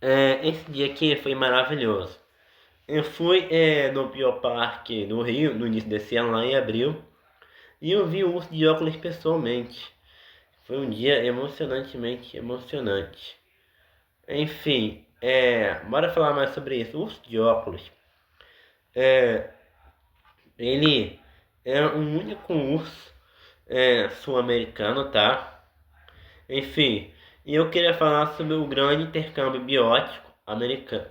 Esse dia aqui foi maravilhoso. Eu fui no Bioparque no Rio, no início desse ano, lá em abril, e eu vi o urso de óculos pessoalmente. Foi um dia emocionantemente emocionante. Enfim, bora falar mais sobre isso. O urso de óculos, é, ele é um único urso sul-americano, tá? Enfim, e eu queria falar sobre o grande intercâmbio biótico americano.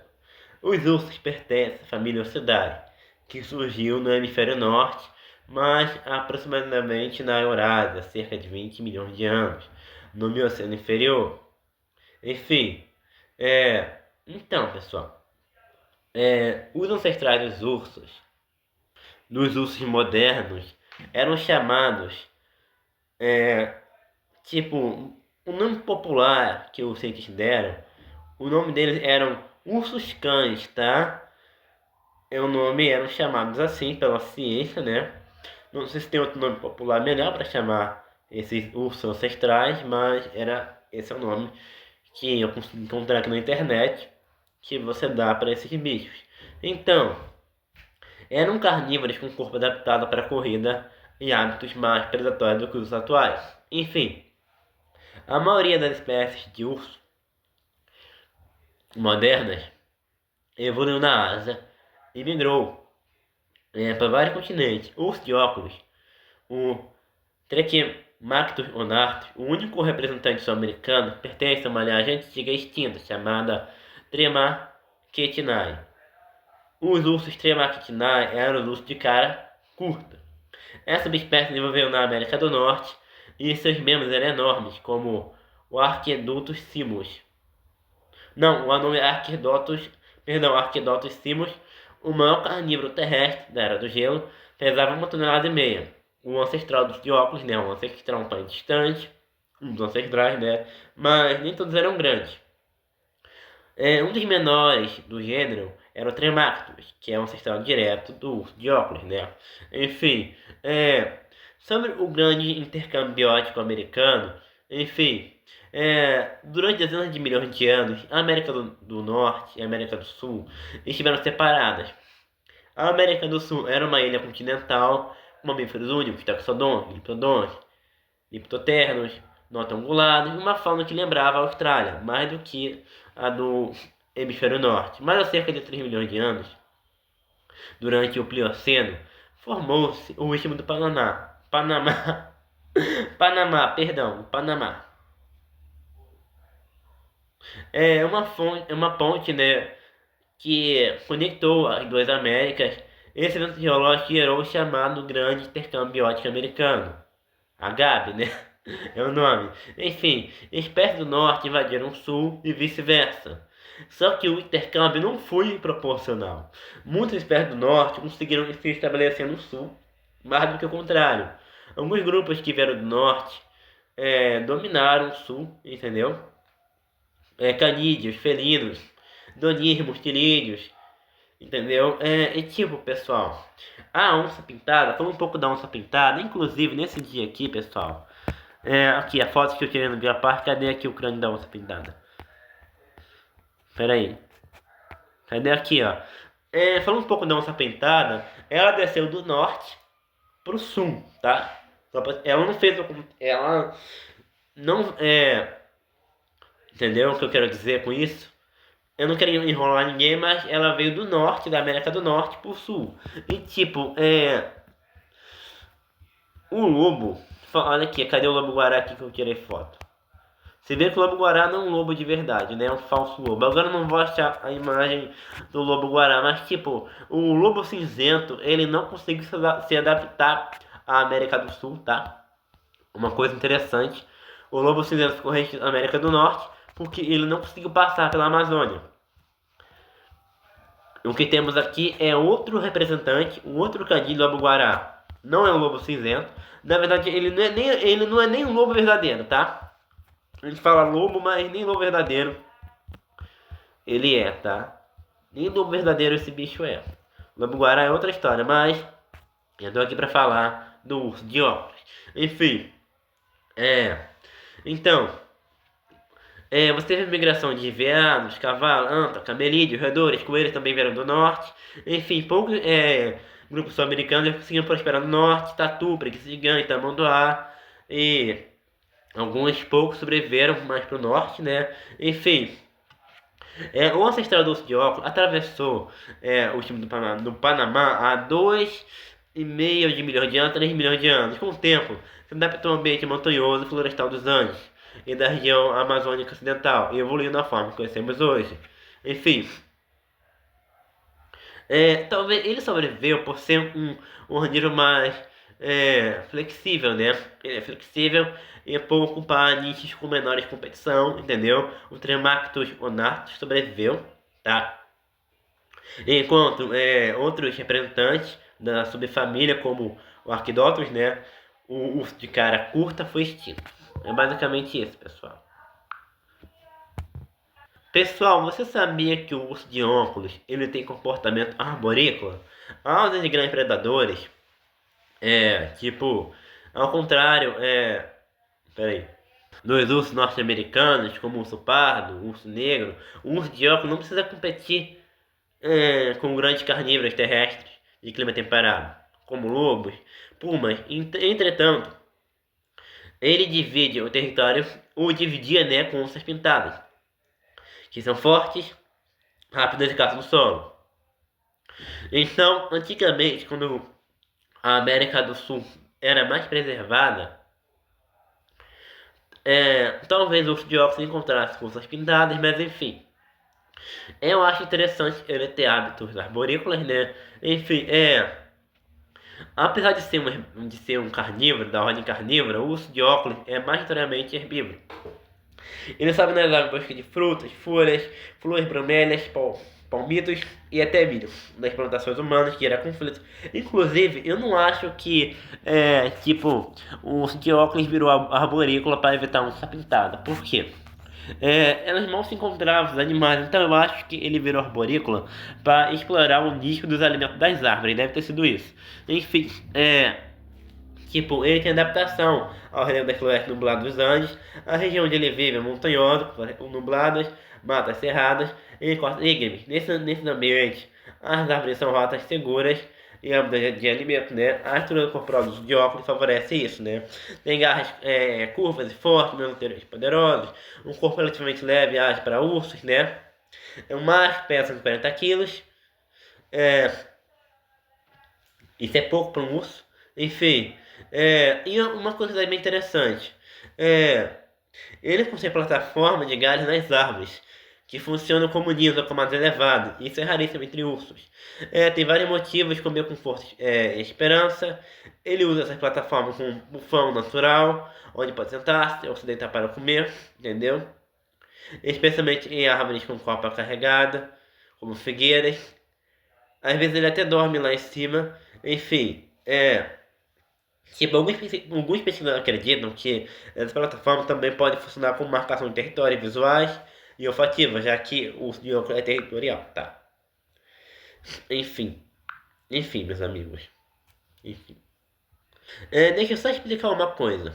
Os ursos pertencem à família Orcidae, que surgiu no hemisfério norte, mas aproximadamente na Eurásia, cerca de 20 milhões de anos, no Mioceno inferior. Enfim, então, pessoal, os ancestrais dos ursos modernos, eram chamados, tipo, o nome popular que os cientistas deram, o nome deles eram ursos cães, tá? O nome eram chamados assim pela ciência, né? Não sei se tem outro nome popular melhor para chamar esses ursos ancestrais, mas esse é o nome que eu consegui encontrar aqui na internet que você dá para esses bichos. Então, eram carnívoros com corpo adaptado para corrida e hábitos mais predatórios do que os atuais. Enfim, a maioria das espécies de urso modernas evoluiu na Ásia e migrou para vários continentes. O urso de óculos, o Trequemactus onartus, o único representante sul-americano, pertence a uma linhagem antiga extinta chamada Tremaquetinae. Os ursos Tremaquetinae eram os ursos de cara curta. Essa subespécie desenvolveu na América do Norte e seus membros eram enormes, como o Arquedotus simus. Não, o nome é Arquedotus simus, o maior carnívoro terrestre da Era do Gelo, pesava 1,5 toneladas. O ancestral dos dióculos, né? Um ancestral um pouco distante, um dos ancestrais, né? Mas nem todos eram grandes. Um dos menores do gênero era o Tremactus, que é um ancestral direto do urso de óculos, né? Enfim, sobre o grande intercâmbio biótico americano, enfim, durante dezenas de milhões de anos, a América do Norte e a América do Sul estiveram separadas. A América do Sul era uma ilha continental com mamíferos únicos, taxodons, liptodons, liptoternos, nota-ungulados e uma fauna que lembrava a Austrália, mais do que a do hemisfério norte. Mas há cerca de 3 milhões de anos, durante o Plioceno, formou-se o Istmo do Panamá. Panamá. É uma ponte, né, que conectou as duas Américas. Esse evento geológico gerou o chamado Grande Intercâmbio Biótico Americano. A Gabi, né? É o nome. Enfim, espécies do norte invadiram o sul e vice-versa. Só que o intercâmbio não foi proporcional. Muitas espécies do norte conseguiram se estabelecer no sul, mais do que o contrário. Alguns grupos que vieram do norte dominaram o sul, entendeu? Canídeos, felinos, donídeos, tilídeos, entendeu? E tipo, pessoal, a onça pintada, falando um pouco da onça pintada, inclusive nesse dia aqui, pessoal. Aqui a foto que eu tirei no Bioparque. Cadê aqui o crânio da onça pintada? Pera aí. Cadê aqui, ó? Falando um pouco da onça pintada, ela desceu do norte pro sul, tá? Ela não fez ela não entendeu o que eu quero dizer com isso? Eu não queria enrolar ninguém, mas ela veio do norte, da América do Norte pro sul. E tipo, o lobo, olha aqui, cadê o lobo-guará aqui que eu tirei foto? Você vê que o lobo-guará não é um lobo de verdade, né? É um falso lobo. Agora eu não vou achar a imagem do lobo-guará, mas tipo, o lobo cinzento, ele não conseguiu se adaptar à América do Sul, tá? Uma coisa interessante, o lobo cinzento ficou restrito à América do Norte porque ele não conseguiu passar pela Amazônia. O que temos aqui é outro representante, um outro cadinho do lobo-guará. Não é um lobo cinzento. Na verdade, ele não é nem um lobo verdadeiro, tá? A gente fala lobo, mas nem lobo verdadeiro ele é, tá? Nem lobo verdadeiro esse bicho é. Lobo-guará é outra história, mas eu tô aqui pra falar do urso de óculos. Enfim, então, Você teve migração de veados, cavalos, anta, camelídeos, roedores, coelhos também vieram do norte. Enfim, poucos grupos sul-americanos conseguiram prosperar no norte, tatu, preguiça gigante, tamanduá, e alguns poucos sobreviveram mais para o norte, né? Enfim, o ancestral do urso de óculos atravessou o time do Panamá há 2,5 de milhões de anos, 3 milhões de anos. Com o tempo, se adaptou ao ambiente montanhoso e florestal dos Andes e da região amazônica ocidental e evoluiu na forma que conhecemos hoje. Enfim, talvez ele sobreviveu por ser um organismo mais flexível, né? Ele é flexível e pouco ocupar nichos com menores competição, entendeu? O Tremactus onatus sobreviveu, tá? Enquanto outros representantes da subfamília, como o Arquidoptros, né? O urso de cara curta foi extinto. É basicamente isso, pessoal. Pessoal, você sabia que o urso de óculos ele tem comportamento arborícola? Ao de grandes predadores, tipo, ao contrário, peraí, dos ursos norte-americanos, como o urso pardo, o urso negro, o urso de óculos não precisa competir com grandes carnívoros terrestres de clima temperado, como lobos, pumas. Entretanto, ele divide o território, ou dividia, né, com ursas pintadas, que são fortes, rápidas e caçam no solo. Então, antigamente, quando a América do Sul era mais preservada, talvez o urso de óculos encontrasse com ursas pintadas, mas enfim. Eu acho interessante ele ter hábitos arborícolas, né? Enfim, apesar de ser um carnívoro, da ordem carnívora, o urso de óculos é majoritariamente herbívoro. Ele sabe nadar em busca de frutas, folhas, flores, bromélias, palmitos e até milho das plantações humanas, que era conflito. Inclusive, eu não acho que, tipo, o urso de óculos virou arborícola para evitar uma pintada. Por quê? Elas mal se encontravam os animais, então eu acho que ele virou arborícola para explorar o nicho dos alimentos das árvores, deve ter sido isso. Enfim, tipo, ele tem adaptação ao relevo das florestas nubladas dos Andes, a região onde ele vive é montanhosa, nubladas, matas cerradas e encostas íngremes. Nesse ambiente, as árvores são rotas seguras e âmbitos de alimento, né? A estrutura corporal dos de óculos favorece isso, né? Tem garras curvas e fortes, menos poderosos, um corpo relativamente leve e ágil para ursos, né? O macho pesa 40 quilos, isso é pouco para um urso. Enfim, e uma coisa bem interessante, ele possui plataforma de galhos nas árvores, que funcionam como ninhos ou comados elevados. Isso é raríssimo entre ursos. Tem vários motivos, comer com força e esperança. Ele usa essas plataformas com um bufão natural, onde pode sentar-se ou se deitar para comer, entendeu? Especialmente em árvores com copa carregada, como figueiras. Às vezes ele até dorme lá em cima. Enfim, tipo, alguns pesquisadores acreditam que essa plataforma também pode funcionar como marcação de território visuais e olfativa, já que o urso de óculos é territorial, tá? Enfim, meus amigos. Enfim. Deixa eu só explicar uma coisa.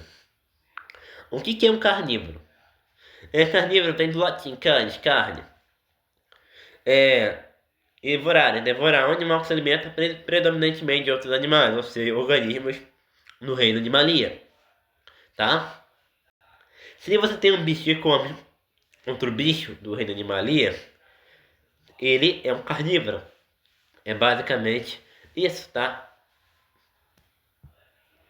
O que é um carnívoro? Carnívoro vem do latim canis, carne. Devorar um animal que se alimenta predominantemente de outros animais, ou seja, organismos no reino animalia, tá? Se você tem um bicho que come outro bicho do reino animalia, ele é um carnívoro. É basicamente isso, tá?